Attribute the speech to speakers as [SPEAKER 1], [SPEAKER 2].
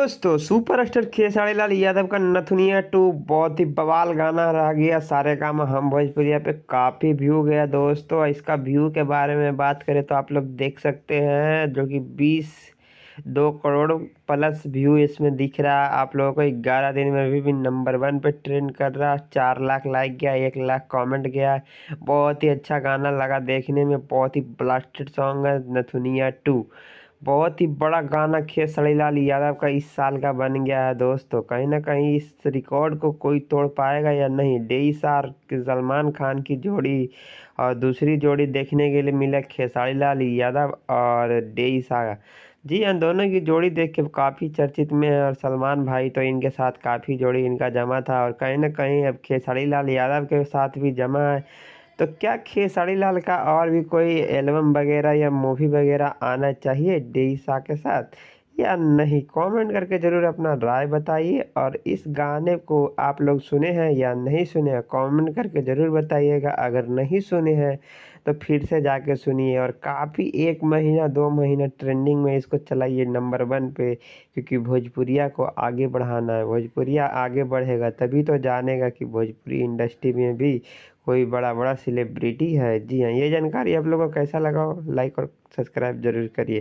[SPEAKER 1] दोस्तों सुपरस्टार खेसारी लाल यादव का नथुनिया टू बहुत ही बवाल गाना रह गया। सारे काम हम भोजपुरिया पे काफ़ी व्यू गया दोस्तों। इसका व्यू के बारे में बात करें तो आप लोग देख सकते हैं जो कि 2 करोड़ प्लस व्यू इसमें दिख रहा है आप लोगों को। 11 दिन में भी नंबर 1 पे ट्रेंड कर रहा। 4 लाख लाइक गया, 1 लाख कमेंट गया। बहुत ही अच्छा गाना लगा देखने में, बहुत ही ब्लास्टेड सॉन्ग है नथुनिया टू। बहुत ही बड़ा गाना खेसारी लाल यादव का इस साल का बन गया है दोस्तों। कहीं ना कहीं इस रिकॉर्ड को कोई तोड़ पाएगा या नहीं। डेईसार सलमान खान की जोड़ी और दूसरी जोड़ी देखने के लिए मिला खेसारी लाल यादव और डेईसार। जी हाँ, दोनों की जोड़ी देख के काफ़ी चर्चित में है और सलमान भाई तो इनके साथ काफ़ी जोड़ी इनका जमा था और कहीं ना कहीं अब खेसारी लाल यादव के साथ भी जमा है। तो क्या खेसारी लाल का और भी कोई एल्बम वगैरह या मूवी वगैरह आना चाहिए डेईसा के साथ या नहीं? कमेंट करके ज़रूर अपना राय बताइए। और इस गाने को आप लोग सुने हैं या नहीं सुने हैं कमेंट करके ज़रूर बताइएगा। अगर नहीं सुने हैं तो फिर से जाके सुनिए और काफ़ी 1 महीना 2 महीना ट्रेंडिंग में इसको चलाइए नंबर 1 पे, क्योंकि भोजपुरिया को आगे बढ़ाना है। भोजपुरिया आगे बढ़ेगा तभी तो जानेगा कि भोजपुरी इंडस्ट्री में भी कोई बड़ा बड़ा सेलिब्रिटी है। जी हाँ, ये जानकारी आप लोगों को कैसा लगा हो लाइक और सब्सक्राइब जरूर करिए।